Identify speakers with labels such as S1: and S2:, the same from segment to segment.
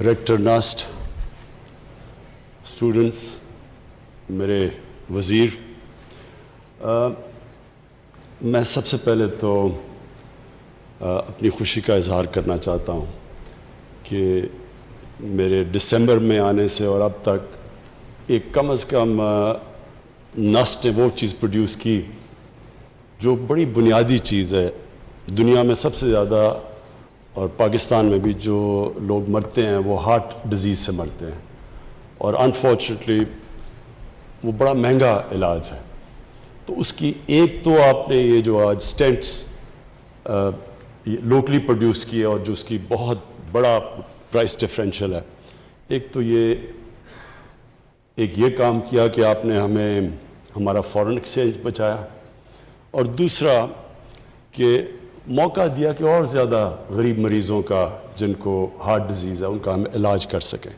S1: Rector ناسٹ، students, میرے وزیر، میں سب سے پہلے تو اپنی خوشی کا اظہار کرنا چاہتا ہوں کہ میرے دسمبر میں آنے سے اور اب تک ایک کم از کم ناسٹ نے وہ چیز پروڈیوس کی جو بڑی بنیادی چیز ہے دنیا میں سب سے زیادہ، اور پاکستان میں بھی جو لوگ مرتے ہیں وہ ہارٹ ڈیزیز سے مرتے ہیں، اور انفارچونیٹلی وہ بڑا مہنگا علاج ہے۔ تو اس کی ایک تو آپ نے یہ جو آج سٹینٹس لوکلی پروڈیوس کیے اور جو اس کی بہت بڑا پرائس ڈفرینشیل ہے، ایک تو یہ کام کیا کہ آپ نے ہمیں ہمارا فارن ایکسچینج بچایا، اور دوسرا کہ موقع دیا کہ اور زیادہ غریب مریضوں کا جن کو ہارٹ ڈیزیز ہے ان کا ہم علاج کر سکیں۔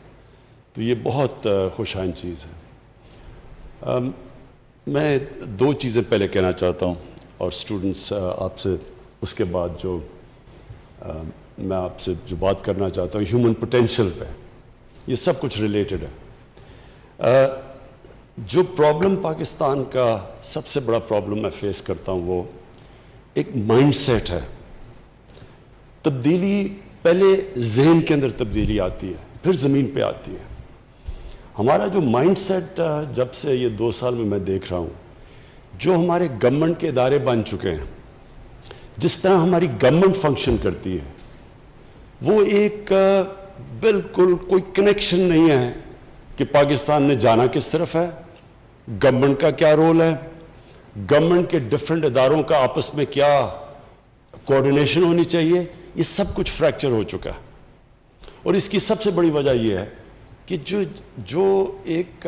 S1: تو یہ بہت خوش آئند چیز ہے۔ میں دو چیزیں پہلے کہنا چاہتا ہوں اور اسٹوڈنٹس آپ سے اس کے بعد جو میں آپ سے جو بات کرنا چاہتا ہوں ہیومن پوٹینشیل پہ، یہ سب کچھ ریلیٹڈ ہے۔ جو پرابلم پاکستان کا سب سے بڑا پرابلم میں فیس کرتا ہوں وہ ایک مائنڈ سیٹ ہے۔ تبدیلی پہلے ذہن کے اندر تبدیلی آتی ہے، پھر زمین پہ آتی ہے۔ ہمارا جو مائنڈ سیٹ جب سے یہ 2 سال میں دیکھ رہا ہوں، جو ہمارے گورنمنٹ کے ادارے بن چکے ہیں، جس طرح ہماری گورنمنٹ فنکشن کرتی ہے، وہ ایک بالکل کوئی کنیکشن نہیں ہے کہ پاکستان نے جانا کس طرف ہے، گورنمنٹ کا کیا رول ہے، گورنمنٹ کے ڈفرینٹ اداروں کا آپس میں کیا کوآرڈینیشن ہونی چاہیے، یہ سب کچھ فریکچر ہو چکا ہے۔ اور اس کی سب سے بڑی وجہ یہ ہے کہ جو ایک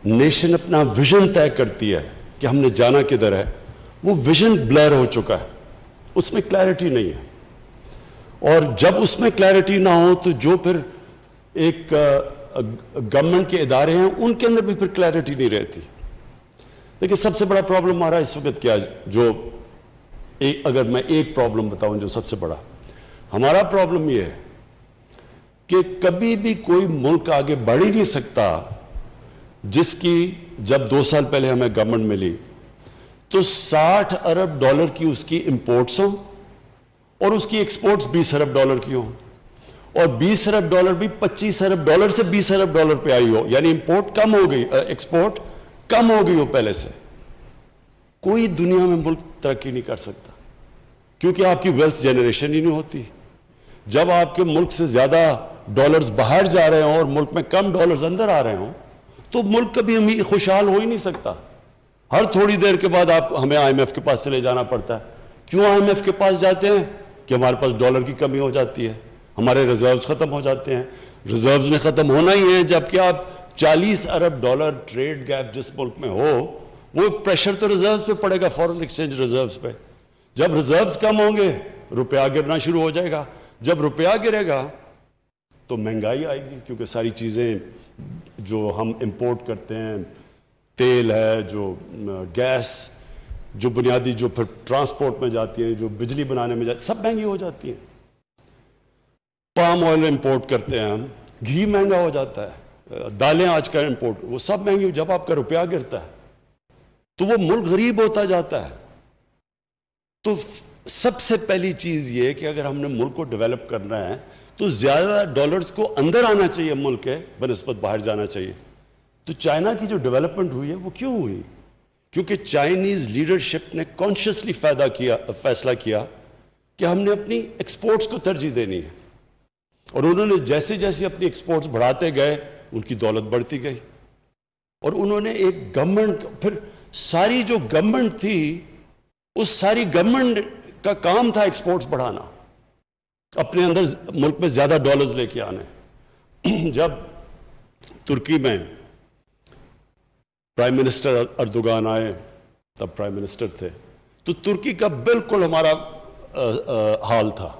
S1: نیشن اپنا ویژن طے کرتی ہے کہ ہم نے جانا کدھر ہے، وہ ویژن بلر ہو چکا ہے، اس میں کلیئرٹی نہیں ہے۔ اور جب اس میں کلیئرٹی نہ ہو تو جو پھر ایک گورنمنٹ کے ادارے ہیں ان کے اندر بھی پھر کلیئرٹی نہیں رہتی۔ دیکھیں سب سے بڑا پرابلم ہمارا اس وقت کیا ہے، جو اگر میں ایک پرابلم بتاؤں جو سب سے بڑا ہمارا پرابلم یہ ہے کہ کبھی بھی کوئی ملک آگے بڑھ ہی نہیں سکتا جس کی جب 2 سال پہلے ہمیں گورنمنٹ ملی تو 60 ارب ڈالر کی اس کی امپورٹس ہوں اور اس کی ایکسپورٹس 20 ارب ڈالر کی ہوں، اور 20 ارب ڈالر بھی 25 ارب ڈالر سے 20 ارب ڈالر پہ آئی ہو، یعنی امپورٹ کم ہو گئی، ایکسپورٹ کم ہو گئی ہو پہلے سے۔ کوئی دنیا میں ملک ترقی نہیں کر سکتا کیونکہ آپ کی ویلتھ جنریشن ہی نہیں ہوتی۔ جب آپ کے ملک سے زیادہ ڈالرز باہر جا رہے ہوں اور ملک میں کم ڈالرز اندر آ رہے ہوں تو ملک کبھی ہمیں خوشحال ہو ہی نہیں سکتا۔ ہر تھوڑی دیر کے بعد ہمیں آئی ایم ایف کے پاس چلے جانا پڑتا ہے۔ کیوں آئی ایم ایف کے پاس جاتے ہیں؟ کہ ہمارے پاس ڈالر کی کمی ہو جاتی ہے، ہمارے ریزروز ختم ہو جاتے ہیں۔ ریزروز نے ختم ہونا ہی ہے جبکہ آپ 40 ارب ڈالر ٹریڈ گیپ جس ملک میں ہو، وہ پریشر تو ریزروز پہ پڑے گا، فورن ایکسچینج ریزروز پہ۔ جب ریزروز کم ہوں گے روپیہ گرنا شروع ہو جائے گا، جب روپیہ گرے گا تو مہنگائی آئے گی، کیونکہ ساری چیزیں جو ہم امپورٹ کرتے ہیں، تیل ہے، جو گیس، جو بنیادی جو پھر ٹرانسپورٹ میں جاتی ہیں، جو بجلی بنانے میں جاتی ہیں، سب مہنگی ہو جاتی ہیں۔ پام آئل امپورٹ کرتے ہیں ہم، گھی مہنگا ہو جاتا ہے، دالیں آج کل امپورٹ، وہ سب مہنگی ہو۔ جب آپ کا روپیہ گرتا ہے تو وہ ملک غریب ہوتا جاتا ہے۔ تو سب سے پہلی چیز یہ کہ اگر ہم نے ملک کو ڈیولپ کرنا ہے تو زیادہ ڈالرز کو اندر آنا چاہیے ملک کے بنسبت باہر جانا چاہیے۔ تو چائنا کی جو ڈیولپمنٹ ہوئی ہے وہ کیوں ہوئی؟ کیونکہ چائنیز لیڈرشپ نے کانشیسلی فیصلہ کیا کہ ہم نے اپنی ایکسپورٹس کو ترجیح دینی ہے، اور انہوں نے جیسے جیسے اپنی ایکسپورٹس بڑھاتے گئے ان کی دولت بڑھتی گئی، اور انہوں نے ایک گورنمنٹ، پھر ساری جو گورنمنٹ تھی اس ساری گورنمنٹ کا کام تھا ایکسپورٹس بڑھانا، اپنے اندر ملک میں زیادہ ڈالرز لے کے آنے۔ جب ترکی میں پرائم منسٹر اردوغان آئے، تب پرائم منسٹر تھے، تو ترکی کا بالکل ہمارا حال تھا۔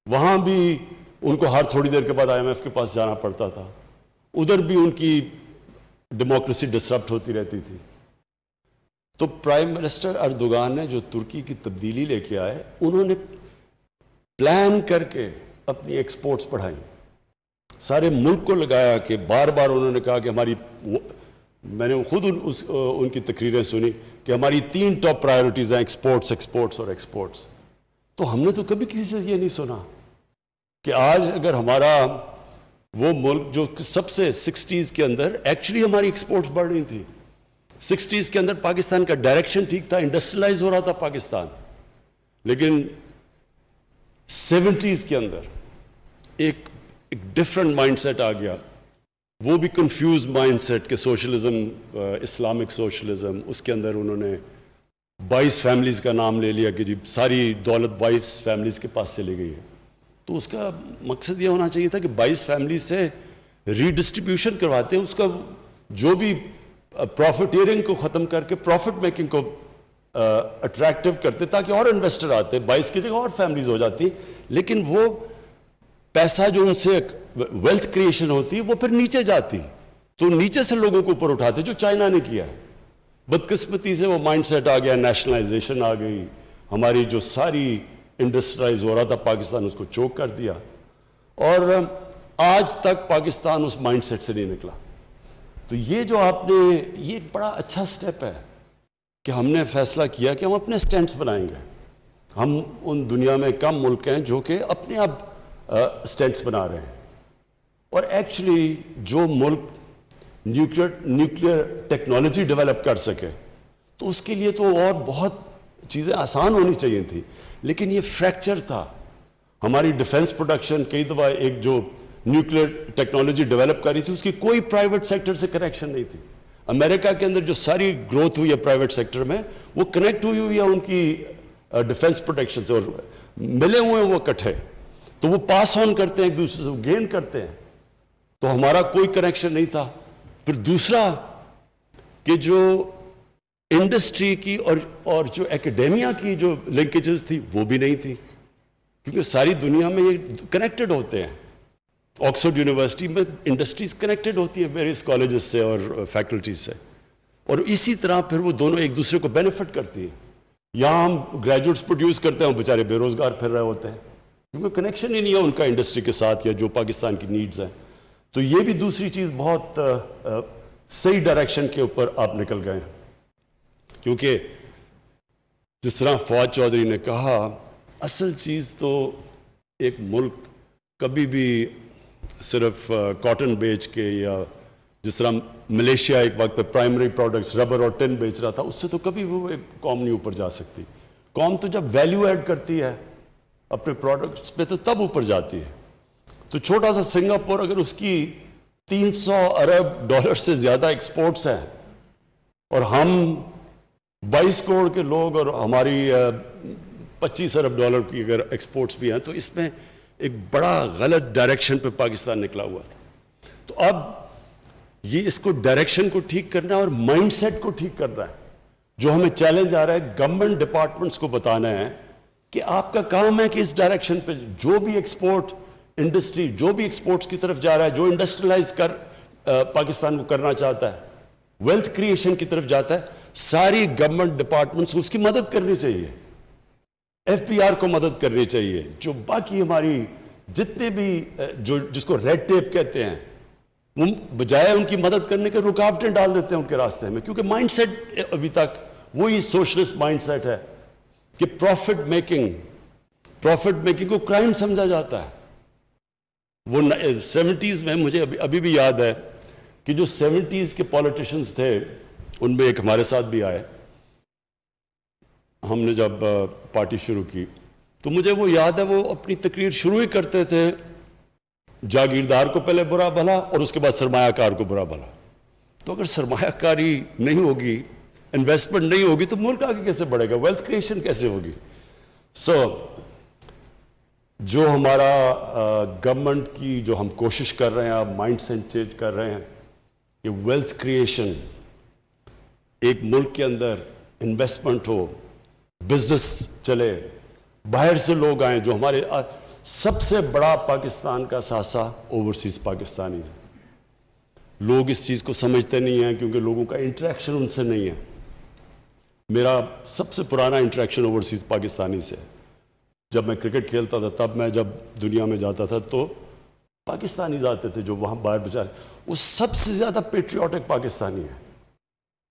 S1: وہاں بھی ان کو ہر تھوڑی دیر کے بعد آئی ایم ایف کے پاس جانا پڑتا تھا، ادھر بھی ان کی ڈیموکریسی ڈسرپٹ ہوتی رہتی تھی۔ تو پرائم منسٹر اردوغان نے جو ترکی کی تبدیلی لے کے آئے، انہوں نے پلان کر کے اپنی ایکسپورٹس بڑھائیں. سارے ملک کو لگایا کہ بار بار انہوں نے کہا کہ ہماری, میں نے خود ان کی تقریریں سنی کہ ہماری 3 ٹاپ پرائیورٹیز ہیں, ایکسپورٹس, ایکسپورٹس اور ایکسپورٹس. تو ہم نے تو کبھی کسی سے یہ نہیں سنا کہ آج اگر ہمارا وہ ملک جو سب سے 60s کے اندر ایکچولی ہماری ایکسپورٹس بڑھ رہی تھی, 60s کے اندر پاکستان کا ڈائریکشن ٹھیک تھا, انڈسٹریلائز ہو رہا تھا پاکستان, لیکن 70s کے اندر ایک ڈفرینٹ مائنڈ سیٹ آ گیا, وہ بھی کنفیوز مائنڈ سیٹ کہ سوشلزم, اسلامک سوشلزم, اس کے اندر انہوں نے 22 فیملیز کا نام لے لیا کہ جی ساری دولت 22 فیملیز کے پاس چلی گئی ہے. تو اس کا مقصد یہ ہونا چاہیے تھا کہ 22 فیملیز سے ری ڈسٹریبیوشن کرواتے ہیں, اس کا جو بھی پروفیٹیرنگ کو ختم کر کے پروفٹ میکنگ کو اٹریکٹیو کرتے تاکہ اور انویسٹر آتے, 22 کی جگہ اور فیملیز ہو جاتی. لیکن وہ پیسہ جو ان سے ویلتھ کریشن ہوتی وہ پھر نیچے جاتی, تو نیچے سے لوگوں کو اوپر اٹھاتے, جو چائنا نے کیا. بدقسمتی سے وہ مائنڈ سیٹ آ گیا, نیشنلائزیشن آ گئی, ہماری جو ساری انڈسٹرائز ہو رہا تھا پاکستان اس کو چوک کر دیا, اور آج تک پاکستان اس مائنڈ سیٹ سے نہیں نکلا. تو یہ جو آپ نے, یہ ایک بڑا اچھا سٹیپ ہے کہ ہم نے فیصلہ کیا کہ ہم اپنے سٹینڈز بنائیں گے. ہم ان دنیا میں کم ملک ہیں جو کہ اپنے آپ سٹینڈز بنا رہے ہیں, اور ایکچولی جو ملک نیوکلیئر ٹیکنالوجی ڈیولپ کر سکے تو اس کے لیے تو اور بہت چیزیں آسان ہونی چاہیے تھی, لیکن یہ فریکچر تھا. ہماری ڈیفنس پروڈکشن کئی دفعہ ایک جو نیوکلیئر ٹیکنالوجی ڈیولپ کر رہی تھی اس کی کوئی پرائیویٹ سیکٹر سے کنیکشن نہیں تھی. امریکہ کے اندر جو ساری گروتھ ہوئی ہے پرائیویٹ سیکٹر میں وہ کنیکٹ ہوئی ہے ان کی ڈیفنس پروڈکشن سے, اور ملے ہوئے ہیں وہ اکٹھے, تو وہ پاس آن کرتے ہیں ایک دوسرے سے, گین کرتے ہیں. تو ہمارا کوئی کنیکشن نہیں تھا. پھر دوسرا کہ جو انڈسٹری کی اور جو ایکیڈیمیا کی جو لنکیجز تھی وہ بھی نہیں تھی, کیونکہ ساری دنیا میں یہ کنیکٹڈ ہوتے ہیں. آکسفورڈ یونیورسٹی میں انڈسٹریز کنیکٹڈ ہوتی ہیں ویریس کالجز سے اور فیکلٹیز سے, اور اسی طرح پھر وہ دونوں ایک دوسرے کو بینیفٹ کرتی ہیں. یہاں ہم گریجویٹس پروڈیوس کرتے ہیں, بیچارے بے روزگار پھر رہے ہوتے ہیں کیونکہ کنیکشن ہی نہیں ہے ان کا انڈسٹری کے ساتھ یا جو پاکستان کی نیڈز ہیں. تو یہ بھی دوسری چیز بہت صحیح ڈائریکشن کے اوپر آپ نکل گئے, کیونکہ جس طرح فواد چودھری نے کہا, اصل چیز تو ایک ملک کبھی بھی صرف کاٹن بیچ کے, یا جس طرح ملیشیا ایک وقت پہ پرائمری پروڈکٹس ربر اور ٹن بیچ رہا تھا, اس سے تو کبھی وہ ایک قوم نہیں اوپر جا سکتی. قوم تو جب ویلیو ایڈ کرتی ہے اپنے پروڈکٹس پہ تو تب اوپر جاتی ہے. تو چھوٹا سا سنگاپور اگر اس کی 300 ارب ڈالر سے زیادہ ایکسپورٹس ہیں اور ہم 22 کروڑ کے لوگ اور ہماری 25 ارب ڈالر کی اگر ایکسپورٹس بھی ہیں, تو اس میں ایک بڑا غلط ڈائریکشن پہ پاکستان نکلا ہوا تھا. تو اب یہ اس کو ڈائریکشن کو ٹھیک کرنا ہے اور مائنڈ سیٹ کو ٹھیک کرنا ہے. جو ہمیں چیلنج آ رہا ہے گورنمنٹ ڈپارٹمنٹس کو بتانا ہے کہ آپ کا کام ہے کہ اس ڈائریکشن پہ جو بھی ایکسپورٹ انڈسٹری جو بھی ایکسپورٹس کی طرف جا رہا ہے, جو انڈسٹریلائز کر پاکستان کو کرنا چاہتا ہے, ویلتھ کریشن کی طرف جاتا ہے, ساری گورنمنٹ ڈپارٹمنٹس اس کی مدد کرنی چاہیے. ایف پی آر کو مدد کرنی چاہیے. جو باقی ہماری جتنے بھی جو جس کو ریڈ ٹیپ کہتے ہیں, وہ بجائے ان کی مدد کرنے کے رکاوٹیں ڈال دیتے ہیں ان کے راستے میں, کیونکہ مائنڈ سیٹ ابھی تک وہی سوشلسٹ مائنڈ سیٹ ہے کہ پروفٹ میکنگ کو کرائم سمجھا جاتا ہے. وہ 70s میں مجھے ابھی بھی یاد ہے کہ جو 70s کے پولیٹیشنز تھے ان میں ایک ہمارے ساتھ بھی آئے, ہم نے جب پارٹی شروع کی تو مجھے وہ یاد ہے وہ اپنی تقریر شروع ہی کرتے تھے جاگیردار کو پہلے برا بھلا اور اس کے بعد سرمایہ کار کو برا بھلا. تو اگر سرمایہ کاری نہیں ہوگی, انویسٹمنٹ نہیں ہوگی, تو ملک آگے کیسے بڑھے گا, ویلتھ کریشن کیسے ہوگی. جو ہمارا گورنمنٹ کی جو ہم کوشش کر رہے ہیں, آپ مائنڈ سیٹ چینج کر رہے ہیں کہ ویلتھ کریشن, ایک ملک کے اندر انویسٹمنٹ ہو, بزنس چلے, باہر سے لوگ آئیں. جو ہمارے سب سے بڑا پاکستان کا ساسا اوورسیز پاکستانی, لوگ اس چیز کو سمجھتے نہیں ہیں کیونکہ لوگوں کا انٹریکشن ان سے نہیں ہے. میرا سب سے پرانا انٹریکشن اوورسیز پاکستانی سے, جب میں کرکٹ کھیلتا تھا تب میں جب دنیا میں جاتا تھا تو پاکستانی آتے تھے جو وہاں باہر بیچارے، وہ سب سے زیادہ پیٹریوٹک پاکستانی ہے.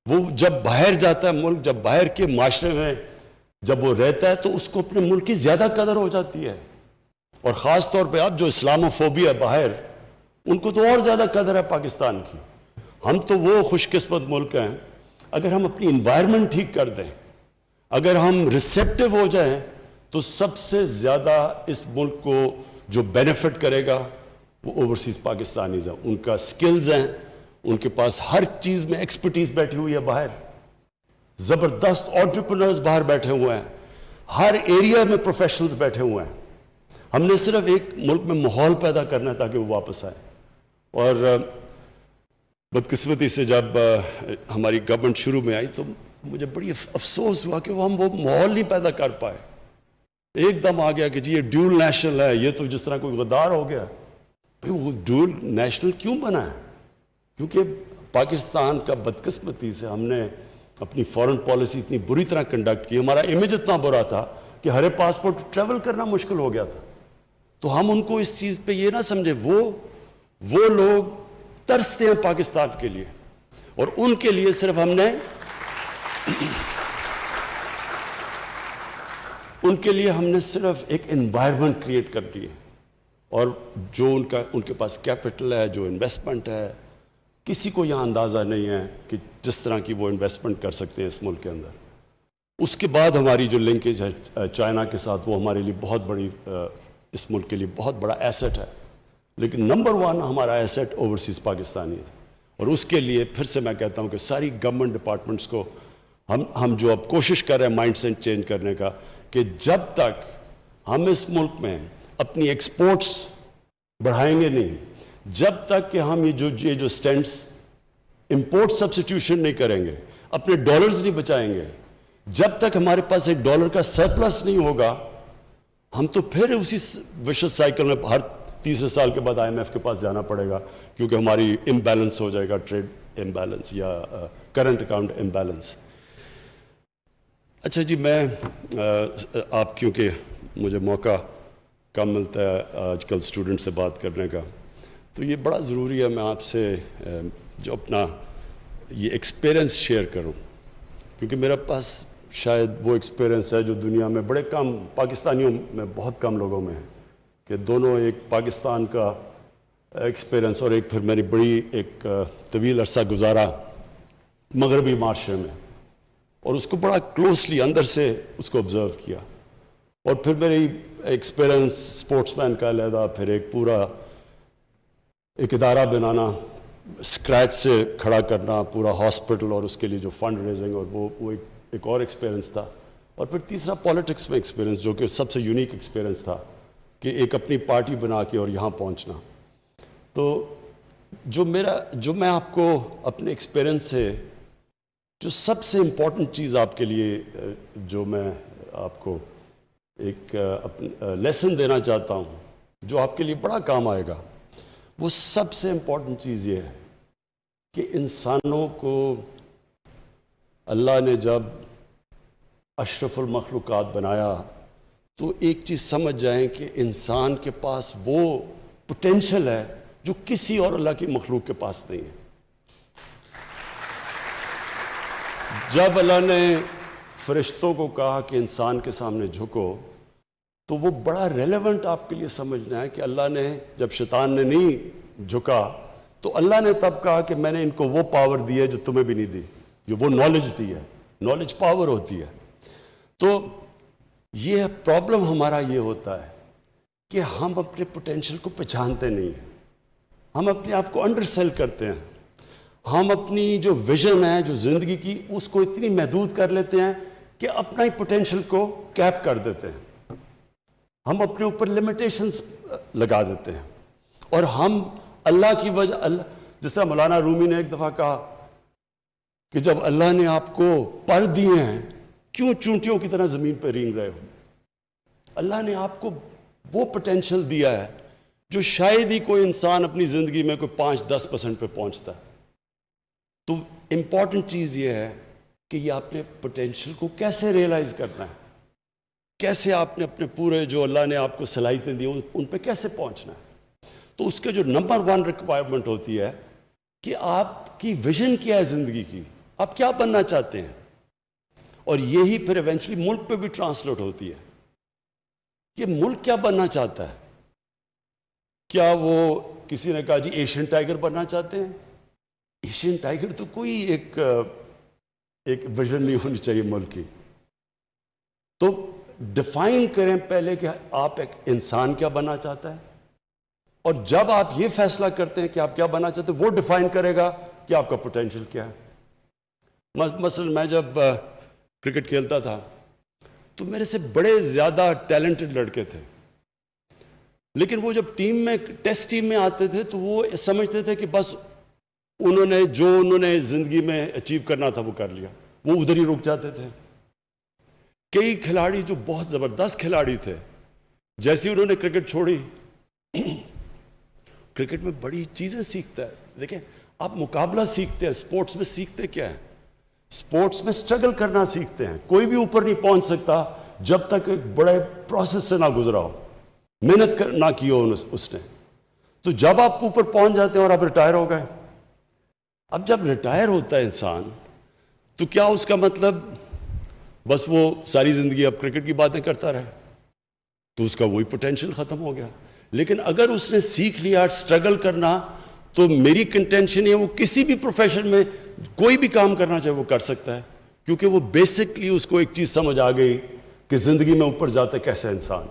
S1: وہ جب باہر جاتا ہے ملک، جب باہر کے معاشرے میں جب وہ رہتا ہے تو اس کو اپنے ملک کی زیادہ قدر ہو جاتی ہے. اور خاص طور پہ اب جو اسلاموفوبیا ہے باہر، ان کو تو اور زیادہ قدر ہے پاکستان کی. ہم تو وہ خوش قسمت ملک ہیں، اگر ہم اپنی انوائرمنٹ ٹھیک کر دیں، اگر ہم ریسیپٹیو ہو جائیں، تو سب سے زیادہ اس ملک کو جو بینیفٹ کرے گا وہ اوورسیز پاکستانیز ہیں. ان کا سکلز ہیں، ان کے پاس ہر چیز میں ایکسپرٹیز بیٹھی ہوئی ہے باہر، زبردست انٹرپرینرز باہر بیٹھے ہوئے ہیں، ہر ایریا میں پروفیشنلز بیٹھے ہوئے ہیں. ہم نے صرف ایک ملک میں ماحول پیدا کرنا ہے تاکہ وہ واپس آئے. اور بدقسمتی سے جب ہماری گورنمنٹ شروع میں آئی تو مجھے بڑی افسوس ہوا کہ ہم وہ ماحول نہیں پیدا کر پائے. ایک دم آ گیا کہ جی یہ ڈیول نیشنل ہے، یہ تو جس طرح کوئی غدار ہو گیا. بھئی وہ ڈیول نیشنل کیوں بنا ہے؟ کیونکہ پاکستان کا بدقسمتی سے ہم نے اپنی فارن پالیسی اتنی بری طرح کنڈکٹ کی، ہمارا امیج اتنا برا تھا کہ ہر پاسپورٹ ٹریول کرنا مشکل ہو گیا تھا. تو ہم ان کو اس چیز پہ یہ نہ سمجھے، وہ لوگ ترستے ہیں پاکستان کے لیے، اور ان کے لیے صرف ہم نے ان کے لیے ہم نے صرف ایک انوائرمنٹ کریٹ کر دی ہے. اور جو ان کے پاس کیپٹل ہے، جو انویسٹمنٹ ہے، کسی کو یہاں اندازہ نہیں ہے کہ جس طرح کی وہ انویسٹمنٹ کر سکتے ہیں اس ملک کے اندر. اس کے بعد ہماری جو لنکیج ہے چائنا کے ساتھ، وہ ہمارے لیے بہت بڑی، اس ملک کے لیے بہت بڑا ایسٹ ہے. لیکن نمبر 1 ہمارا ایسٹ اوورسیز پاکستانی ہے. اور اس کے لیے پھر سے میں کہتا ہوں کہ ساری گورنمنٹ ڈپارٹمنٹس کو ہم جو اب کوشش کر رہے ہیں مائنڈ سیٹ چینج کرنے کا، کہ جب تک ہم اس ملک میں اپنی ایکسپورٹس بڑھائیں گے نہیں، جب تک کہ ہم یہ جو سٹینٹس امپورٹ سبسٹیوشن نہیں کریں گے، اپنے ڈالرز نہیں بچائیں گے، جب تک ہمارے پاس ایک ڈالر کا سرپلس نہیں ہوگا، ہم تو پھر اسی وشس سائیکل میں ہر تیسرے سال کے بعد IMF کے پاس جانا پڑے گا، کیونکہ ہماری امبیلنس ہو جائے گا، ٹریڈ امبیلنس یا کرنٹ اکاؤنٹ امبیلنس. اچھا جی، میں آپ کیونکہ مجھے موقع کم ملتا ہے آج کل اسٹوڈنٹ سے بات کرنے کا، تو یہ بڑا ضروری ہے میں آپ سے جو اپنا یہ ایکسپیرئنس شیئر کروں، کیونکہ میرے پاس شاید وہ ایکسپیرئنس ہے جو دنیا میں بڑے کم پاکستانیوں میں بہت کم لوگوں میں ہے، کہ دونوں ایک پاکستان کا ایکسپیرئنس اور ایک پھر میری بڑی ایک طویل عرصہ گزارا مغربی معاشرے میں، اور اس کو بڑا کلوزلی اندر سے اس کو آبزرو کیا. اور پھر میری ایکسپیرئنس اسپورٹس مین کا علیحدہ، پھر ایک پورا ایک ادارہ بنانا، اسکریچ سے کھڑا کرنا پورا ہاسپٹل، اور اس کے لیے جو فنڈ ریزنگ، اور وہ ایک اور ایکسپیرئنس تھا. اور پھر تیسرا پالیٹکس میں ایکسپیرئنس، جو کہ سب سے یونیک ایکسپیرئنس تھا، کہ ایک اپنی پارٹی بنا کے اور یہاں پہنچنا. تو جو میں آپ کو اپنے ایکسپیرئنس سے جو سب سے امپورٹنٹ چیز آپ کے لیے جو میں آپ کو ایک لیسن دینا چاہتا ہوں، جو آپ کے لیے بڑا کام آئے گا، وہ سب سے امپورٹنٹ چیز یہ ہے کہ انسانوں کو اللہ نے جب اشرف المخلوقات بنایا تو ایک چیز سمجھ جائیں کہ انسان کے پاس وہ پوٹینشل ہے جو کسی اور اللہ کی مخلوق کے پاس نہیں ہے. جب اللہ نے فرشتوں کو کہا کہ انسان کے سامنے جھکو، تو وہ بڑا ریلیونٹ آپ کے لیے سمجھنا ہے کہ اللہ نے جب شیطان نے نہیں جھکا تو اللہ نے تب کہا کہ میں نے ان کو وہ پاور دی ہے جو تمہیں بھی نہیں دی، جو وہ نالج دی ہے. نالج پاور ہوتی ہے. تو یہ پرابلم ہمارا یہ ہوتا ہے کہ ہم اپنے پوٹینشل کو پہچانتے نہیں ہیں، ہم اپنے آپ کو انڈر سیل کرتے ہیں، ہم اپنی جو ویژن ہے جو زندگی کی اس کو اتنی محدود کر لیتے ہیں کہ اپنا ہی پوٹینشل کو کیپ کر دیتے ہیں، ہم اپنے اوپر لمیٹیشنز لگا دیتے ہیں. اور ہم اللہ کی وجہ، جس طرح مولانا رومی نے ایک دفعہ کہا کہ جب اللہ نے آپ کو پر دیے ہیں کیوں چونٹیوں کی طرح زمین پہ رینگ رہے ہو. اللہ نے آپ کو وہ پوٹینشل دیا ہے جو شاید ہی کوئی انسان اپنی زندگی میں کوئی 5-10% پہ پہنچتا ہے. تو امپورٹنٹ چیز یہ ہے کہ یہ آپ نے پوٹینشل کو کیسے ریئلائز کرنا ہے. کیسے آپ نے اپنے پورے جو اللہ نے آپ کو صلاحیتیں دی ان پہ کیسے پہنچنا ہے. تو اس کے جو نمبر 1 ریکوائرمنٹ ہوتی ہے کہ آپ کی ویژن کیا ہے زندگی کی, آپ کیا بننا چاہتے ہیں. اور یہی پھر ایونچولی ملک پہ بھی ٹرانسلیٹ ہوتی ہے کہ ملک کیا بننا چاہتا ہے. کیا وہ کسی نے کہا جی ایشین ٹائیگر بننا چاہتے ہیں. ایشین ٹائیگر تو کوئی ایک ویژن نہیں ہونی چاہیے ملک کی. تو ڈیفائن کریں پہلے کہ آپ ایک انسان کیا بننا چاہتا ہے, اور جب آپ یہ فیصلہ کرتے ہیں کہ آپ کیا بننا چاہتے ہیں, وہ ڈیفائن کرے گا کہ آپ کا پوٹینشیل کیا ہے. مثلا میں جب کرکٹ کھیلتا تھا تو میرے سے بڑے زیادہ ٹیلنٹڈ لڑکے تھے, لیکن وہ جب ٹیسٹ ٹیم میں آتے تھے تو وہ سمجھتے تھے کہ بس انہوں نے زندگی میں اچیو کرنا تھا وہ کر لیا, وہ ادھر ہی رک جاتے تھے. کئی کھلاڑی جو بہت زبردست کھلاڑی تھے, جیسے انہوں نے کرکٹ چھوڑی, کرکٹ میں بڑی چیزیں سیکھتا ہے. دیکھیں آپ مقابلہ سیکھتے ہیں, سپورٹس میں سیکھتے کیا ہے, سپورٹس میں سٹرگل کرنا سیکھتے ہیں. کوئی بھی اوپر نہیں پہنچ سکتا جب تک ایک بڑے پروسیس سے نہ گزرا ہو, محنت نہ کی ہو اس نے. تو جب آپ اوپر پہنچ جاتے ہیں اور آپ ریٹائر ہو گئے, اب جب ریٹائر ہوتا ہے انسان تو کیا اس کا مطلب بس وہ ساری زندگی اب کرکٹ کی باتیں کرتا رہے, تو اس کا وہی پوٹینشیل ختم ہو گیا. لیکن اگر اس نے سیکھ لیا سٹرگل کرنا, تو میری کنٹینشن ہے وہ کسی بھی پروفیشن میں کوئی بھی کام کرنا چاہے وہ کر سکتا ہے, کیونکہ وہ بیسکلی اس کو ایک چیز سمجھ آ گئی کہ زندگی میں اوپر جاتا ہے کیسے انسان.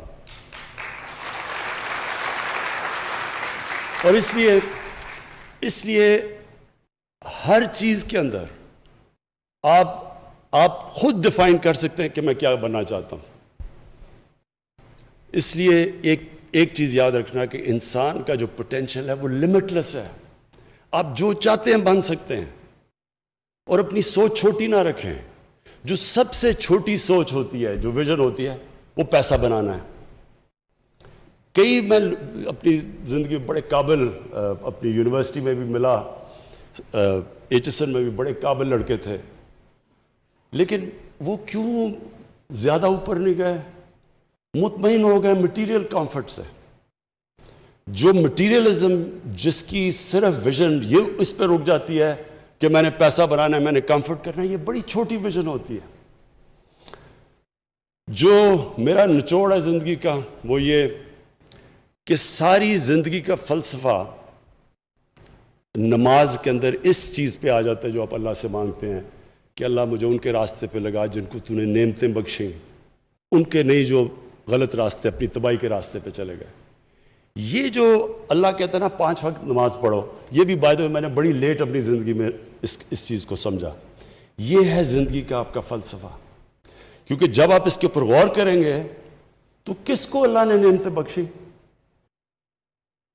S1: اور اس لیے ہر چیز کے اندر آپ خود ڈیفائن کر سکتے ہیں کہ میں کیا بننا چاہتا ہوں. اس لیے ایک چیز یاد رکھنا کہ انسان کا جو پوٹینشیل ہے وہ لمٹ لیس ہے. آپ جو چاہتے ہیں بن سکتے ہیں, اور اپنی سوچ چھوٹی نہ رکھیں. جو سب سے چھوٹی سوچ ہوتی ہے, جو ویژن ہوتی ہے, وہ پیسہ بنانا ہے. میں اپنی زندگی میں بڑے قابل, اپنی یونیورسٹی میں بھی ملا, ایچ ایس این میں بھی بڑے قابل لڑکے تھے, لیکن وہ کیوں زیادہ اوپر نہیں گئے؟ مطمئن ہو گئے مٹیریل کمفرٹ سے. جو مٹیریلزم جس کی صرف ویژن یہ اس پہ رک جاتی ہے کہ میں نے پیسہ بنانا ہے, میں نے کمفرٹ کرنا ہے, یہ بڑی چھوٹی ویژن ہوتی ہے. جو میرا نچوڑ ہے زندگی کا وہ یہ کہ ساری زندگی کا فلسفہ نماز کے اندر اس چیز پہ آ جاتا ہے جو آپ اللہ سے مانگتے ہیں کہ اللہ مجھے ان کے راستے پہ لگا جن کو تو نے نعمتیں بخشیں, ان کے نہیں جو غلط راستے اپنی تباہی کے راستے پہ چلے گئے. یہ جو اللہ کہتا ہے نا 5 وقت نماز پڑھو, یہ بھی بائی دا وے میں نے بڑی لیٹ اپنی زندگی میں اس چیز کو سمجھا. یہ ہے زندگی کا آپ کا فلسفہ, کیونکہ جب آپ اس کے اوپر غور کریں گے تو کس کو اللہ نے نعمتیں بخشی؟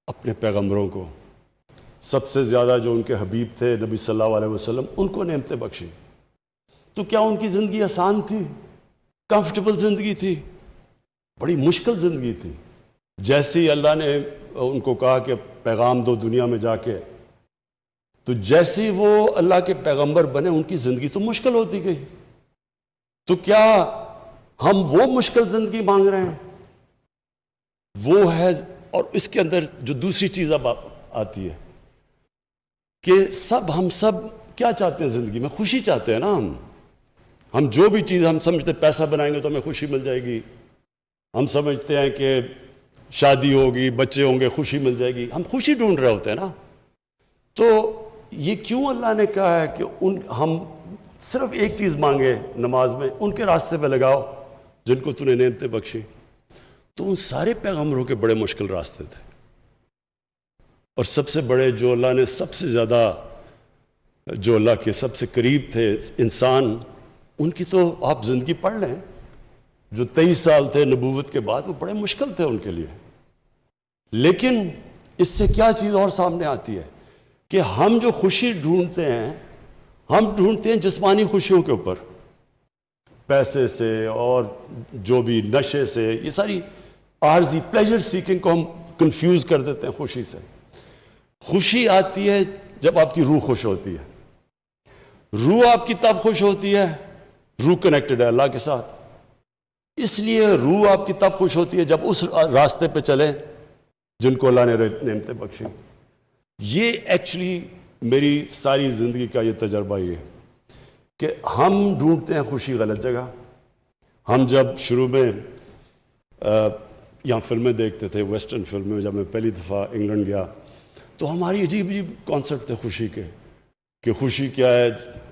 S1: اپنے پیغمبروں کو, سب سے زیادہ جو ان کے حبیب تھے نبی صلی اللہ علیہ وسلم, ان کو نعمتیں بخشی. تو کیا ان کی زندگی آسان تھی, کمفرٹیبل زندگی تھی؟ بڑی مشکل زندگی تھی. جیسے ہی اللہ نے ان کو کہا کہ پیغام دو دنیا میں جا کے, تو جیسے ہی وہ اللہ کے پیغمبر بنے ان کی زندگی تو مشکل ہوتی گئی. تو کیا ہم وہ مشکل زندگی مانگ رہے ہیں؟ وہ ہے. اور اس کے اندر جو دوسری چیز اب آتی ہے کہ ہم سب کیا چاہتے ہیں زندگی میں؟ خوشی چاہتے ہیں نا. ہم جو بھی چیز ہم سمجھتے ہیں پیسہ بنائیں گے تو ہمیں خوشی مل جائے گی, ہم سمجھتے ہیں کہ شادی ہوگی, بچے ہوں گے, خوشی مل جائے گی, ہم خوشی ڈھونڈ رہے ہوتے ہیں نا. تو یہ کیوں اللہ نے کہا ہے کہ ہم صرف ایک چیز مانگے نماز میں, ان کے راستے پہ لگاؤ جن کو تو نے نعمتیں بخشی. تو ان سارے پیغمبروں کے بڑے مشکل راستے تھے, اور سب سے بڑے جو اللہ نے سب سے زیادہ جو اللہ کے سب سے قریب تھے انسان, ان کی تو آپ زندگی پڑھ لیں. جو 23 سال تھے نبوت کے بعد, وہ بڑے مشکل تھے ان کے لیے. لیکن اس سے کیا چیز اور سامنے آتی ہے کہ ہم جو خوشی ڈھونڈتے ہیں, ہم ڈھونڈتے ہیں جسمانی خوشیوں کے اوپر, پیسے سے اور جو بھی نشے سے. یہ ساری عارضی پلیجر سیکنگ کو ہم کنفیوز کر دیتے ہیں خوشی سے. خوشی آتی ہے جب آپ کی روح خوش ہوتی ہے. روح آپ کی تب خوش ہوتی ہے, روح کنیکٹڈ ہے اللہ کے ساتھ. اس لیے روح آپ کی تب خوش ہوتی ہے جب اس راستے پہ چلیں جن کو اللہ نے نعمتیں بخشی. یہ ایکچولی میری ساری زندگی کا یہ تجربہ یہ ہے کہ ہم ڈھونڈتے ہیں خوشی غلط جگہ. ہم جب شروع میں یہاں فلمیں دیکھتے تھے، ویسٹرن فلمیں، جب میں پہلی دفعہ انگلینڈ گیا تو ہماری عجیب عجیب کانسیپٹ تھے خوشی کے، کہ خوشی کیا ہے،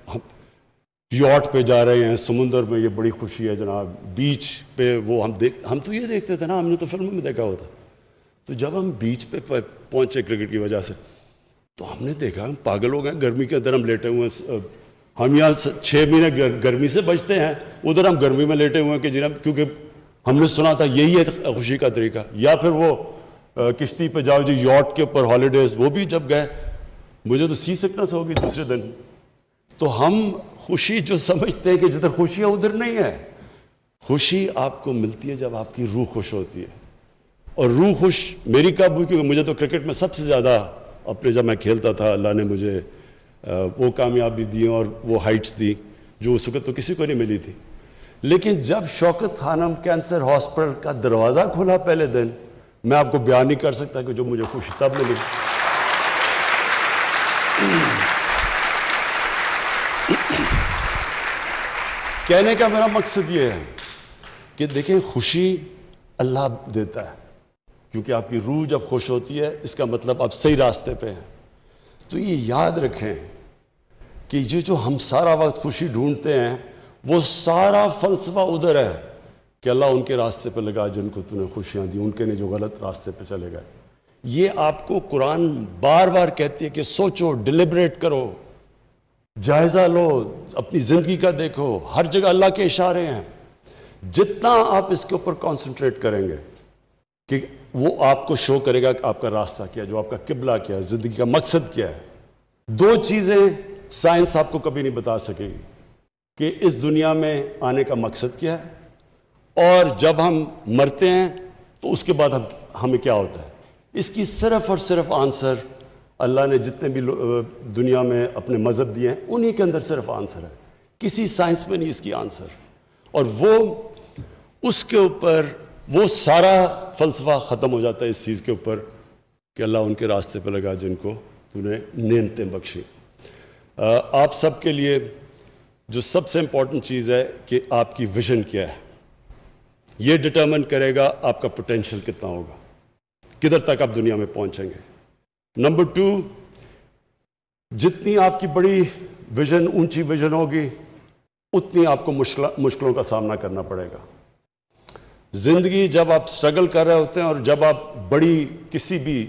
S1: ہم یاٹ پہ جا رہے ہیں سمندر میں، یہ بڑی خوشی ہے جناب. بیچ پہ وہ ہم تو یہ دیکھتے تھے نا، ہم نے تو فلموں میں دیکھا ہوتا. تو جب ہم بیچ پہ پہنچے کرکٹ کی وجہ سے تو ہم نے دیکھا ہم پاگل ہو گئے. گرمی کے اندر ہم لیٹے ہوئے ہیں، ہم یہاں 6 مہینے گرمی سے بچتے ہیں، ادھر ہم گرمی میں لیٹے ہوئے ہیں کہ جناب، کیونکہ ہم نے سنا تھا یہی ہے خوشی کا طریقہ. یا پھر وہ کشتی پہ جاؤ جی، یاٹ کے اوپر ہالیڈیز، وہ بھی جب گئے مجھے تو سی سکنس ہوگی دوسرے دن. تو ہم خوشی جو سمجھتے ہیں کہ جدھر خوشی ہے ادھر نہیں ہے. خوشی آپ کو ملتی ہے جب آپ کی روح خوش ہوتی ہے. اور روح خوش میری کب ہوئی؟ کیونکہ مجھے تو کرکٹ میں سب سے زیادہ اپنے جب میں کھیلتا تھا اللہ نے مجھے وہ کامیابی دی اور وہ ہائٹس دی جو اس وقت تو کسی کو نہیں ملی تھی. لیکن جب شوکت خانم کینسر ہاسپٹل کا دروازہ کھلا پہلے دن، میں آپ کو بیان نہیں کر سکتا کہ جو مجھے خوشی تب ملی. کہنے کا میرا مقصد یہ ہے کہ دیکھیں خوشی اللہ دیتا ہے، کیونکہ آپ کی روح جب خوش ہوتی ہے اس کا مطلب آپ صحیح راستے پہ ہیں. تو یہ یاد رکھیں کہ یہ جو ہم سارا وقت خوشی ڈھونڈتے ہیں وہ سارا فلسفہ ادھر ہے کہ اللہ ان کے راستے پہ لگا جن کو تو نے خوشیاں دی، ان کے نے جو غلط راستے پہ چلے گئے. یہ آپ کو قرآن بار بار کہتی ہے کہ سوچو، ڈیلیبریٹ کرو، جائزہ لو، اپنی زندگی کا دیکھو. ہر جگہ اللہ کے اشارے ہیں. جتنا آپ اس کے اوپر کانسنٹریٹ کریں گے کہ وہ آپ کو شو کرے گا کہ آپ کا راستہ کیا ہے، جو آپ کا قبلہ کیا ہے، زندگی کا مقصد کیا ہے. 2 چیزیں سائنس آپ کو کبھی نہیں بتا سکے گی کہ اس دنیا میں آنے کا مقصد کیا ہے اور جب ہم مرتے ہیں تو اس کے بعد ہمیں کیا ہوتا ہے. اس کی صرف اور صرف آنسر اللہ نے جتنے بھی دنیا میں اپنے مذہب دیے ہیں انہی کے اندر صرف آنسر ہے. کسی سائنس میں نہیں اس کی آنسر. اور وہ اس کے اوپر وہ سارا فلسفہ ختم ہو جاتا ہے اس چیز کے اوپر کہ اللہ ان کے راستے پہ لگا جن کو تو نے نعمتیں بخشی. آپ سب کے لیے جو سب سے امپورٹنٹ چیز ہے کہ آپ کی ویژن کیا ہے. یہ ڈٹرمن کرے گا آپ کا پوٹینشیل کتنا ہوگا، کدھر تک آپ دنیا میں پہنچیں گے. نمبر 2، جتنی آپ کی بڑی ویژن، اونچی ویژن ہوگی اتنی آپ کو مشکلوں کا سامنا کرنا پڑے گا. زندگی جب آپ سٹرگل کر رہے ہوتے ہیں اور جب آپ بڑی کسی بھی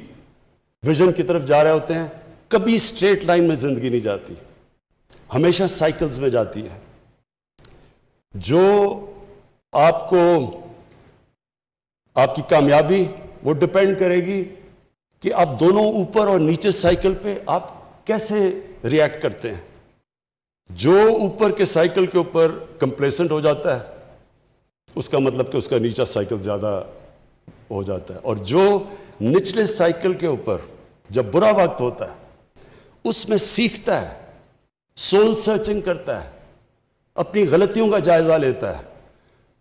S1: ویژن کی طرف جا رہے ہوتے ہیں، کبھی اسٹریٹ لائن میں زندگی نہیں جاتی، ہمیشہ سائیکلز میں جاتی ہے. جو آپ کو آپ کی کامیابی وہ ڈپینڈ کرے گی کہ آپ دونوں اوپر اور نیچے سائیکل پہ آپ کیسے ریئیکٹ کرتے ہیں. جو اوپر کے سائیکل کے اوپر کمپلیسنٹ ہو جاتا ہے اس کا مطلب کہ اس کا نیچا سائیکل زیادہ ہو جاتا ہے. اور جو نچلے سائیکل کے اوپر جب برا وقت ہوتا ہے اس میں سیکھتا ہے، سول سرچنگ کرتا ہے، اپنی غلطیوں کا جائزہ لیتا ہے،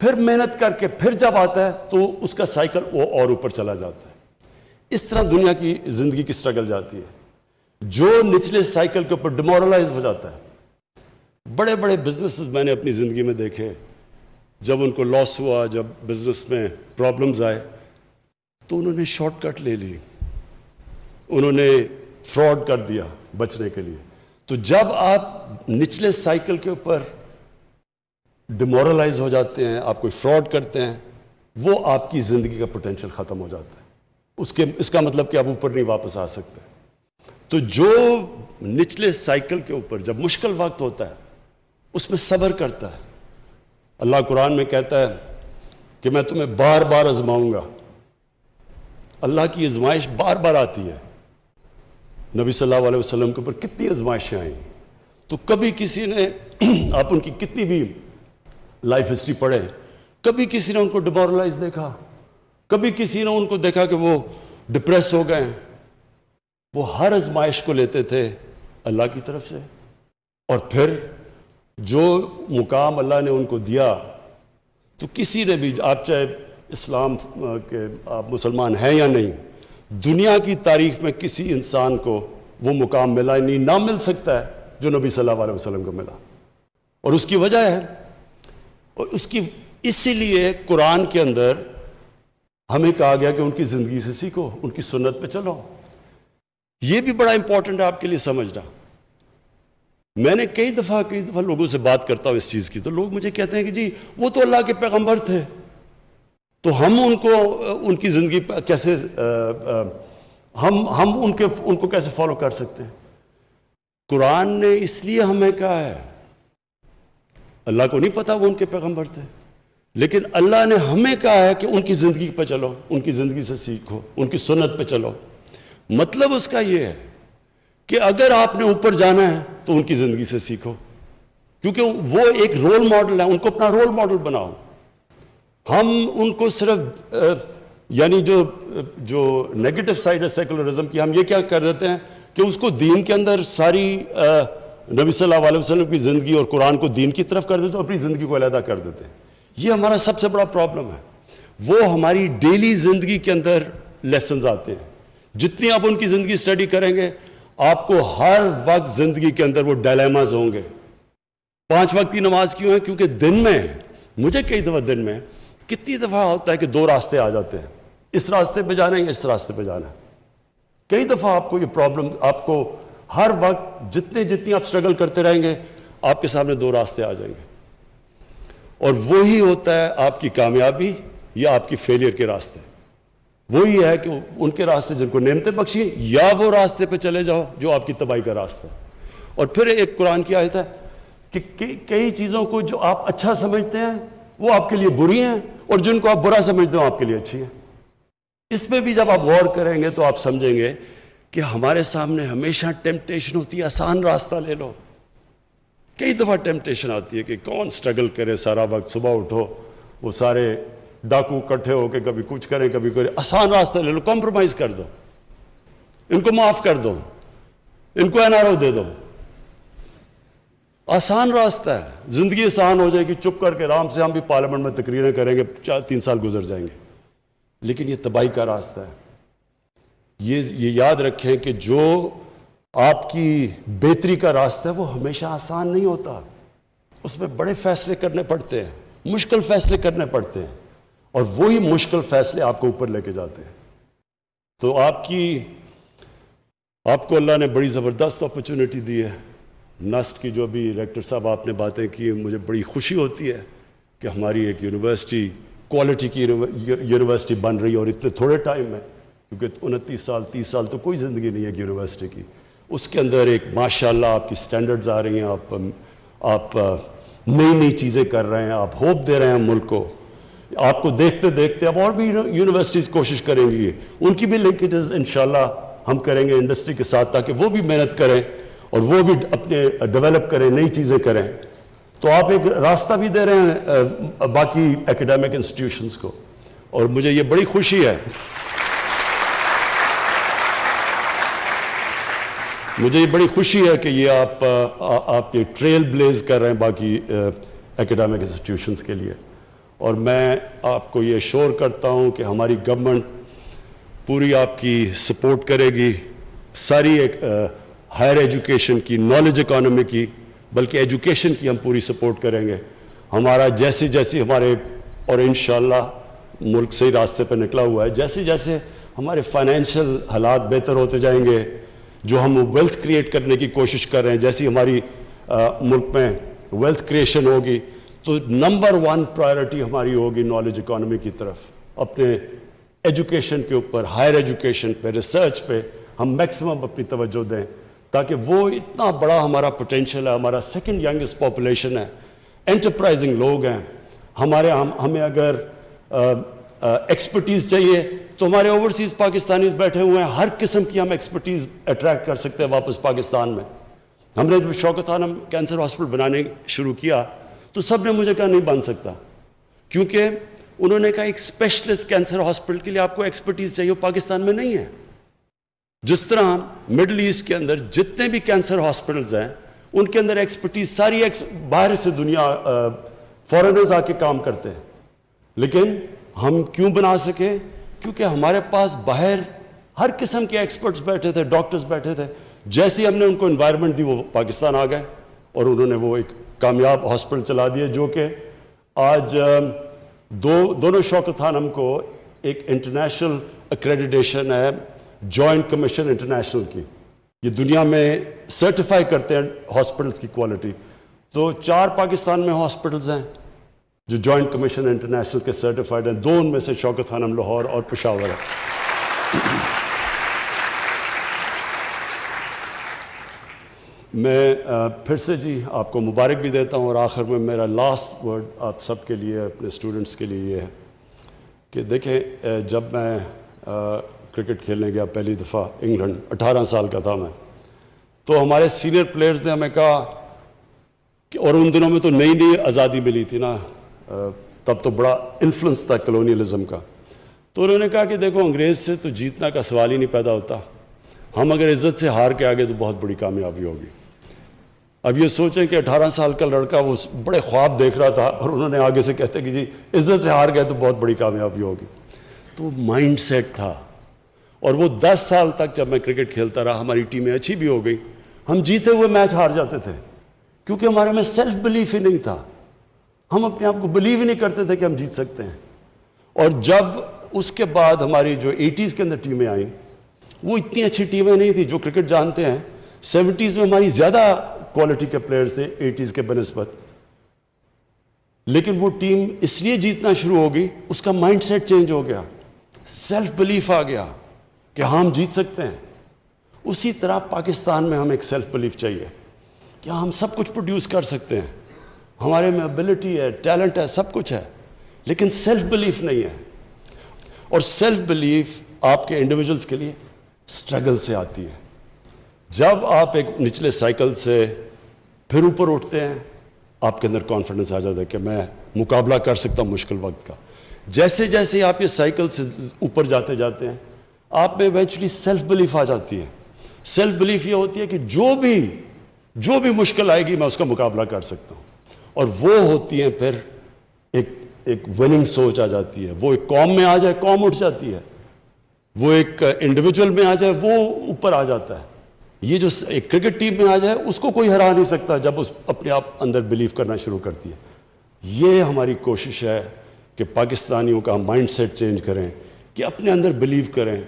S1: پھر محنت کر کے پھر جب آتا ہے تو اس کا سائیکل وہ اور اوپر چلا جاتا ہے. اس طرح دنیا کی زندگی کی سٹرگل جاتی ہے. جو نچلے سائیکل کے اوپر ڈیمورلائز ہو جاتا ہے، بڑے بڑے بزنسز میں نے اپنی زندگی میں دیکھے، جب ان کو لاس ہوا، جب بزنس میں پرابلمز آئے تو انہوں نے شارٹ کٹ لے لی، انہوں نے فراڈ کر دیا بچنے کے لیے. تو جب آپ نچلے سائیکل کے اوپر ڈیمورلائز ہو جاتے ہیں، آپ کوئی فراڈ کرتے ہیں، وہ آپ کی زندگی کا پوٹینشیل ختم ہو جاتا ہے. اس کا مطلب کہ آپ اوپر نہیں واپس آ سکتے. تو جو نچلے سائیکل کے اوپر جب مشکل وقت ہوتا ہے اس میں صبر کرتا ہے. اللہ قرآن میں کہتا ہے کہ میں تمہیں بار بار آزماؤں گا. اللہ کی آزمائش بار بار آتی ہے. نبی صلی اللہ علیہ وسلم کے اوپر کتنی آزمائشیں آئیں، تو کبھی کسی نے آپ ان کی کتنی بھی لائف ہسٹری پڑھیں، کبھی کسی نے ان کو ڈیمورلائز دیکھا، کبھی کسی نے ان کو دیکھا کہ وہ ڈپریس ہو گئے. وہ ہر آزمائش کو لیتے تھے اللہ کی طرف سے، اور پھر جو مقام اللہ نے ان کو دیا تو کسی نے بھی، آپ چاہے اسلام کے آپ مسلمان ہیں یا نہیں، دنیا کی تاریخ میں کسی انسان کو وہ مقام ملا نہیں، نہ مل سکتا ہے جو نبی صلی اللہ علیہ وسلم کو ملا. اور اس کی وجہ ہے، اور اسی لیے قرآن کے اندر ہمیں کہا گیا کہ ان کی زندگی سے سیکھو، ان کی سنت پہ چلو. یہ بھی بڑا امپورٹنٹ ہے آپ کے لیے سمجھنا. میں نے کئی دفعہ لوگوں سے بات کرتا ہوں اس چیز کی، تو لوگ مجھے کہتے ہیں کہ جی وہ تو اللہ کے پیغمبر تھے، تو ہم ان کی زندگی کیسے ہم ان کو کیسے فالو کر سکتے ہیں؟ قرآن نے اس لیے ہمیں کہا ہے، اللہ کو نہیں پتا وہ ان کے پیغمبر تھے، لیکن اللہ نے ہمیں کہا ہے کہ ان کی زندگی پہ چلو، ان کی زندگی سے سیکھو، ان کی سنت پہ چلو. مطلب اس کا یہ ہے کہ اگر آپ نے اوپر جانا ہے تو ان کی زندگی سے سیکھو، کیونکہ وہ ایک رول ماڈل ہے، ان کو اپنا رول ماڈل بناؤ. ہم ان کو صرف یعنی جو نیگیٹو سائیڈ ہے سیکولرزم کی، ہم یہ کیا کر دیتے ہیں کہ اس کو دین کے اندر ساری نبی صلی اللہ علیہ وسلم کی زندگی اور قرآن کو دین کی طرف کر دیتے ہیں، اپنی زندگی کو علیحدہ کر دیتے ہیں. یہ ہمارا سب سے بڑا پرابلم ہے. وہ ہماری ڈیلی زندگی کے اندر لیسنز آتے ہیں. جتنی آپ ان کی زندگی اسٹڈی کریں گے، آپ کو ہر وقت زندگی کے اندر وہ ڈائلیماز ہوں گے. 5 وقت کی نماز کیوں ہے؟ کیونکہ دن میں، مجھے کئی دفعہ دن میں کتنی دفعہ ہوتا ہے کہ 2 راستے آ جاتے ہیں، اس راستے پہ جانا ہے یا اس راستے پہ جانا ہے. کئی دفعہ آپ کو یہ پرابلم، آپ کو ہر وقت جتنی آپ سٹرگل کرتے رہیں گے، آپ کے سامنے 2 راستے آ جائیں گے. اور وہی ہوتا ہے آپ کی کامیابی یا آپ کی فیلئر کے راستے. وہی ہے کہ ان کے راستے جن کو نعمتیں بخشی، یا وہ راستے پہ چلے جاؤ جو آپ کی تباہی کا راستہ ہے. اور پھر ایک قرآن کی آیت ہے کہ کئی چیزوں کو جو آپ اچھا سمجھتے ہیں وہ آپ کے لیے بری ہیں، اور جن کو آپ برا سمجھتے ہیں آپ کے لیے اچھی ہیں. اس پہ بھی جب آپ غور کریں گے تو آپ سمجھیں گے کہ ہمارے سامنے ہمیشہ ٹیمپٹیشن ہوتی ہے آسان راستہ لے لو. کئی دفعہ ٹیمپٹیشن آتی ہے کہ کون سٹرگل کرے سارا وقت، صبح اٹھو وہ سارے ڈاکو کٹھے ہو کے کبھی کچھ کریں کبھی کریں. آسان راستہ لے لو، کمپرومائز کر دو، ان کو معاف کر دو، ان کو NRO دے دو. آسان راستہ ہے، زندگی آسان ہو جائے گی، چپ کر کے آرام سے ہم بھی پارلیمنٹ میں تقریریں کریں گے، 3 سال گزر جائیں گے. لیکن یہ تباہی کا راستہ ہے. یہ یاد رکھیں کہ جو آپ کی بہتری کا راستہ ہے وہ ہمیشہ آسان نہیں ہوتا. اس میں بڑے فیصلے کرنے پڑتے ہیں، مشکل فیصلے کرنے پڑتے ہیں، اور وہی مشکل فیصلے آپ کو اوپر لے کے جاتے ہیں. تو آپ کو اللہ نے بڑی زبردست اپرچونٹی دی ہے. نسٹ کی جو بھی ریکٹر صاحب آپ نے باتیں کی، مجھے بڑی خوشی ہوتی ہے کہ ہماری ایک یونیورسٹی کوالٹی کی یونیورسٹی بن رہی ہے، اور اتنے تھوڑے ٹائم میں، کیونکہ 29 سال 30 سال تو کوئی زندگی نہیں ہے ایک یونیورسٹی کی. اس کے اندر ایک ماشاءاللہ آپ کی سٹینڈرڈز آ رہی ہیں، آپ نئی چیزیں کر رہے ہیں، آپ ہوپ دے رہے ہیں ملک کو. آپ کو دیکھتے دیکھتے اب اور بھی یونیورسٹیز کوشش کریں گی، ان کی بھی لنکیجز انشاءاللہ ہم کریں گے انڈسٹری کے ساتھ، تاکہ وہ بھی محنت کریں اور وہ بھی اپنے ڈیولپ کریں، نئی چیزیں کریں. تو آپ ایک راستہ بھی دے رہے ہیں باقی ایکیڈیمک انسٹیٹیوشنز کو، اور مجھے یہ بڑی خوشی ہے. مجھے یہ بڑی خوشی ہے کہ یہ آپ یہ ٹریل بلیز کر رہے ہیں باقی ایکیڈیمک انسٹیٹیوشنز کے لیے. اور میں آپ کو یہ شور کرتا ہوں کہ ہماری گورنمنٹ پوری آپ کی سپورٹ کرے گی، ساری ایک ہائر ایجوکیشن کی، نالج اکانومی کی، بلکہ ایجوکیشن کی ہم پوری سپورٹ کریں گے. ہمارا جیسے ہمارے، اور انشاءاللہ ملک صحیح راستے پہ نکلا ہوا ہے، جیسے ہمارے فائنینشیل حالات بہتر ہوتے جائیں گے، جو ہم ویلتھ کریٹ کرنے کی کوشش کر رہے ہیں، جیسی ہماری ملک میں ویلتھ کریشن ہوگی، تو نمبر 1 پرائرٹی ہماری ہوگی نالج اکانومی کی طرف. اپنے ایجوکیشن کے اوپر، ہائر ایجوکیشن پہ، ریسرچ پہ ہم میکسیمم اپنی توجہ دیں، تاکہ وہ اتنا بڑا ہمارا پوٹینشیل ہے. ہمارا 2nd ینگسٹ پاپولیشن ہے، انٹرپرائزنگ لوگ ہیں ہمیں اگر ایکسپرٹیز چاہیے تو ہمارے اوورسیز پاکستانیز بیٹھے ہوئے ہیں، ہر قسم کی ہم ایکسپرٹیز اٹریکٹ کر سکتے ہیں واپس پاکستان میں. ہم نے جب شوکت خانم کینسر ہاسپٹل بنانے شروع کیا تو سب نے مجھے کہا نہیں بن سکتا، کیونکہ انہوں نے کہا ایک اسپیشلسٹ کینسر ہاسپٹل کے لیے آپ کو ایکسپرٹیز چاہیے، پاکستان میں نہیں ہے. جس طرح مڈل ایسٹ کے اندر جتنے بھی کینسر ہاسپٹلز ہیں ان کے اندر ایکسپرٹیز ساری باہر سے دنیا فارنرز آ کے کام کرتے ہیں. لیکن ہم کیوں بنا سکے؟ کیونکہ ہمارے پاس باہر ہر قسم کے ایکسپرٹس بیٹھے تھے، ڈاکٹرز بیٹھے تھے. جیسے ہم نے ان کو انوائرمنٹ دی وہ پاکستان آ گئے اور انہوں نے وہ ایک کامیاب ہاسپٹل چلا دیا، جو کہ آج دونوں شوکت خانم کو ایک انٹرنیشنل ایکریڈیٹیشن ہے جوائنٹ کمیشن انٹرنیشنل کی. یہ دنیا میں سرٹیفائی کرتے ہیں ہاسپٹلس کی کوالٹی. تو 4 پاکستان میں ہاسپٹلز ہیں جو جوائنٹ کمیشن انٹرنیشنل کے سرٹیفائڈ ہیں. 2 ان میں سے شوکت خانم لاہور اور پشاور ہے. میں پھر سے جی آپ کو مبارک بھی دیتا ہوں، اور آخر میں میرا لاسٹ ورڈ آپ سب کے لیے، اپنے اسٹوڈنٹس کے لیے یہ ہے کہ دیکھیں، جب میں کرکٹ کھیلنے گیا پہلی دفعہ انگلینڈ، 18 سال کا تھا میں، تو ہمارے سینئر پلیئرز نے ہمیں کہا کہ، اور ان دنوں میں تو نئی نئی آزادی ملی تھی نا، تب تو بڑا انفلوئنس تھا کلونیلزم کا، تو انہوں نے کہا کہ دیکھو انگریز سے تو جیتنا کا سوال ہی نہیں پیدا ہوتا، ہم اگر عزت سے ہار کے آگے تو بہت بڑی کامیابی ہوگی. اب یہ سوچیں کہ 18 سال کا لڑکا وہ بڑے خواب دیکھ رہا تھا، اور انہوں نے آگے سے کہتے کہ جی عزت سے ہار گئے تو بہت بڑی کامیابی ہوگی. تو مائنڈ سیٹ تھا. اور وہ 10 سال تک جب میں کرکٹ کھیلتا رہا، ہماری ٹیمیں اچھی بھی ہو گئی، ہم جیتے ہوئے میچ ہار جاتے تھے کیونکہ ہمارے میں سیلف بلیف ہی نہیں تھا. ہم اپنے آپ کو بلیو ہی نہیں کرتے تھے کہ ہم جیت سکتے ہیں. اور جب اس کے بعد ہماری جو 80s کے اندر ٹیمیں آئیں، وہ اتنی اچھی ٹیمیں نہیں تھیں جو کرکٹ جانتے ہیں. 70s میں ہماری زیادہ کوالٹی کے پلیئرز تھے 80s کے بنسبت، لیکن وہ ٹیم اس لیے جیتنا شروع ہو گئی، اس کا مائنڈ سیٹ چینج ہو گیا، سیلف بلیف آ گیا کہ ہم جیت سکتے ہیں. اسی طرح پاکستان میں ہمیں ایک سیلف بلیف چاہیے کہ ہم سب کچھ پروڈیوس کر سکتے ہیں، ہمارے میں ابیلٹی ہے، ٹیلنٹ ہے، سب کچھ ہے، لیکن سیلف بلیف نہیں ہے. اور سیلف بلیف آپ کے انڈیویجولز کے لیے سٹرگل سے آتی ہے. جب آپ ایک نچلے سائیکل سے پھر اوپر اٹھتے ہیں، آپ کے اندر کانفیڈنس آ جاتا ہے کہ میں مقابلہ کر سکتا ہوں مشکل وقت کا. جیسے جیسے آپ یہ سائیکل سے اوپر جاتے جاتے ہیں، آپ میں ایونچولی سیلف بلیف آ جاتی ہے. سیلف بلیف یہ ہوتی ہے کہ جو بھی مشکل آئے گی میں اس کا مقابلہ کر سکتا ہوں. اور وہ ہوتی ہیں پھر ایک وننگ سوچ آ جاتی ہے. وہ ایک قوم میں آ جائے قوم اٹھ جاتی ہے، وہ ایک انڈیویجول میں آ جائے وہ اوپر آ جاتا ہے. یہ جو ایک کرکٹ ٹیم میں آ جائے اس کو کوئی ہرا نہیں سکتا جب اس اپنے آپ اندر بلیف کرنا شروع کرتی ہے. یہ ہماری کوشش ہے کہ پاکستانیوں کا مائنڈ سیٹ چینج کریں، کہ اپنے اندر بلیو کریں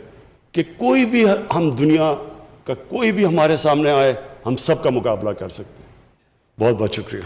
S1: کہ کوئی بھی ہم دنیا کا کوئی بھی ہمارے سامنے آئے ہم سب کا مقابلہ کر سکتے ہیں. بہت بہت شکریہ.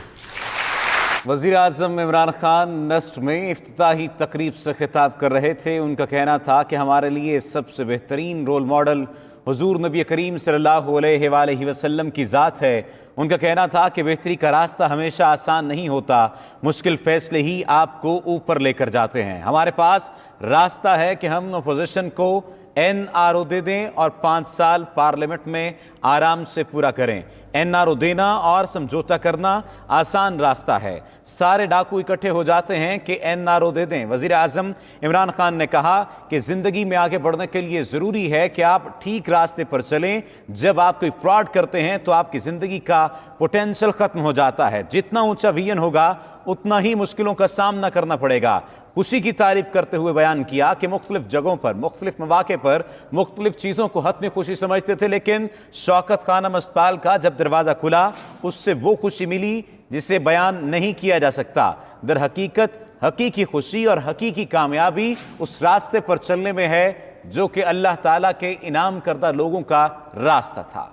S2: وزیر اعظم عمران خان نسٹ میں افتتاحی تقریب سے خطاب کر رہے تھے. ان کا کہنا تھا کہ ہمارے لیے سب سے بہترین رول ماڈل حضور نبی کریم صلی اللہ علیہ وآلہ وسلم کی ذات ہے. ان کا کہنا تھا کہ بہتری کا راستہ ہمیشہ آسان نہیں ہوتا، مشکل فیصلے ہی آپ کو اوپر لے کر جاتے ہیں. ہمارے پاس راستہ ہے کہ ہم اپوزیشن کو NRO دے دیں اور 5 سال پارلیمنٹ میں آرام سے پورا کریں. NRO دینا اور سمجھوتا کرنا آسان راستہ ہے. سارے ڈاکو اکٹھے ہو جاتے ہیں کہ NRO دے دیں. وزیر اعظم عمران خان نے کہا کہ زندگی میں آگے بڑھنے کے لیے ضروری ہے کہ آپ ٹھیک راستے پر چلیں. جب آپ کوئی فراڈ کرتے ہیں تو آپ کی زندگی کا پوٹینشل ختم ہو جاتا ہے. جتنا اونچا ویژن ہوگا اتنا ہی مشکلوں کا سامنا کرنا پڑے گا. خوشی کی تعریف کرتے ہوئے بیان کیا کہ مختلف جگہوں پر مختلف مواقع پر مختلف چیزوں کو حتمی خوشی سمجھتے تھے، لیکن شوکت خانم اسپتال کا جب دروازہ کھلا اس سے وہ خوشی ملی جسے بیان نہیں کیا جا سکتا. در حقیقت حقیقی خوشی اور حقیقی کامیابی اس راستے پر چلنے میں ہے جو کہ اللہ تعالیٰ کے انعام کردہ لوگوں کا راستہ تھا.